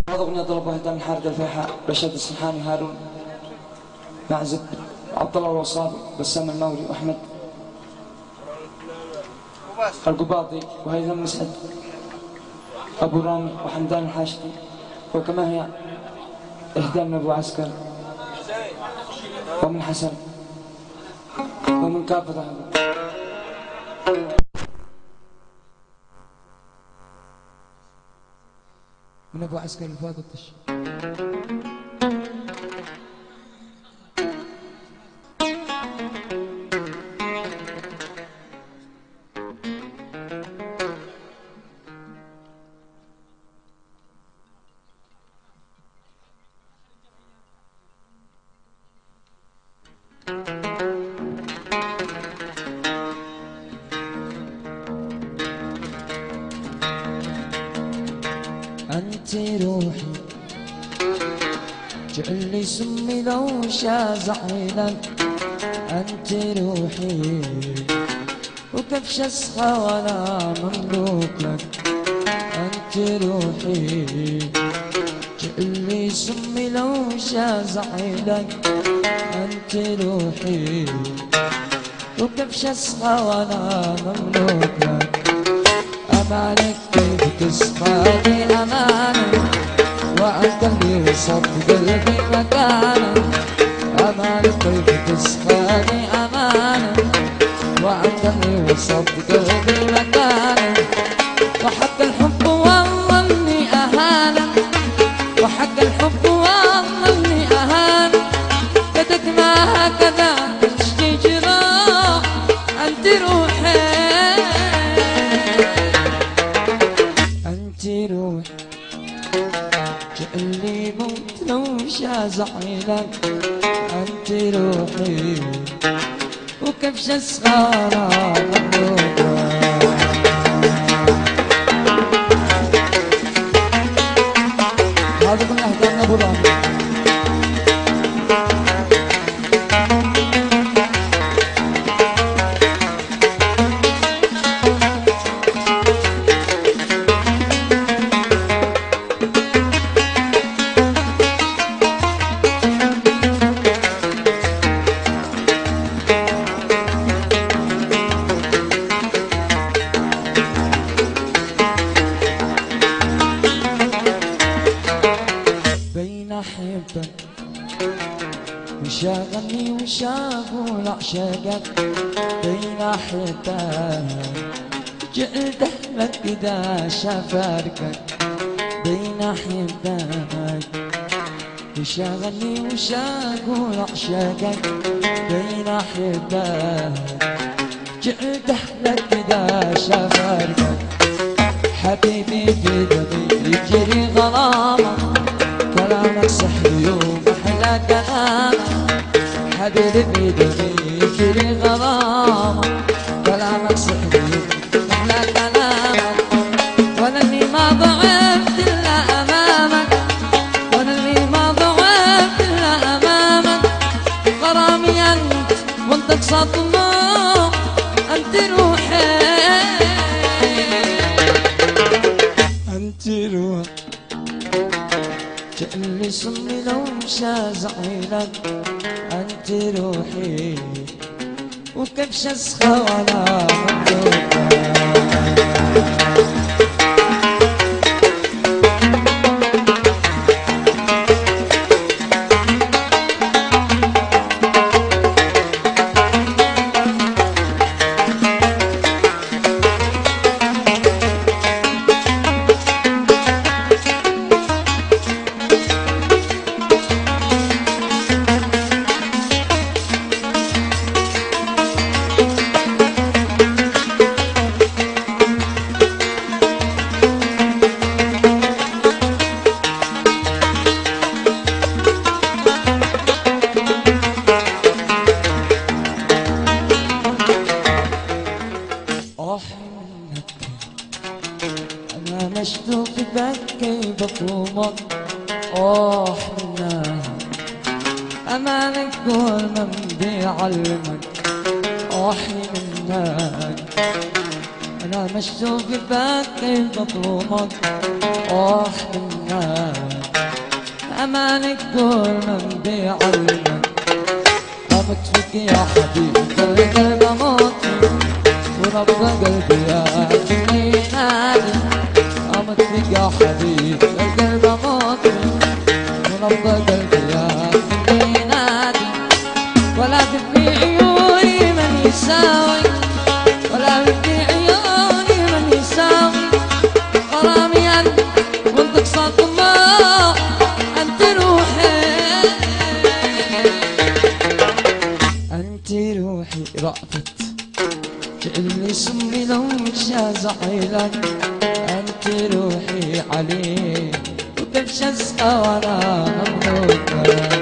هذا أغنية طلبها هدى من حارة الفيحاء، رشاد السمحاني، هارون معزب، عبد الله الوصابي، بسام المولي، وأحمد القباطي، وهيثم مسعد، أبو رامي، وحمدان الحاشدي، وكما هي إهداء من أبو عسكر ومن حسن ومن كافة أهله. من أبو عسكر الفاضل الطش. أنت روحي جعلي سمي لو شاز عينك، أنت روحي وكبش أسخى ولا مملوك لك، أنت روحي جعلي سمي لو شاز عينك، أنت روحي وكبش أسخى ولا مملوك لك، أمانك كيف تسخاني أمانك، وأنت اللي وصلت قلبي مكانك، أمانك كيف تسخاني أمانك، وأنت اللي وصلت قلبي مكانك، وحق الحب والله إني أهانك، وحق الحب والله إني أهانك، يدك ما هكذا تشكي جراح، أنت روحي روحي جعلي موت لو شاز عينك، أنت روحي وكبش صغارة مملوكة. هذا من أهدانا أبو رامي. أحبك وشاغلني وشاغل أعشقك، بين أحبك جعلت أحلك إذا شافركك، بين أحبك وشاغلني وشاغل أعشقك، بين أحبك جعلت أحلك إذا شافركك، حبيبي في دمي يجري غرامك، كلامك سحري ومحلى كلامك، حبيبي بدمي يجري غرامك، كلامك سحري ومحلى كلامك، وانا اللي ما ضعفت الا امامك، وانا اللي ما ضعفت الا امامك، غرامي انت وانت صدمه، انت روحي انت روحي جعلي صمي لو شاز عينك، أنت روحي وكبش أسخى ولا مملوكة. أنا مشدود ببكي بطومك، منك أمانك قول من بيعلمك، منك أنا مشتوق ببكي بطلومك منك أمانك قول من بيعلمك أموت فيك يا حبيبي القلب أموت ورب قلبي يا نادي أموت فيك يا حبيبي القلب أموت ورب قلبي يا نادي ولا بدي عيوني من يساوي ولا بدي عيوني من يساوي غرامي أنت وانت قصاد الله أنت روحي أنت روحي رأفت تقلي سمي لو متشاز عيلك أنت روحي عليك وكيف شزقة وأنا مملوكك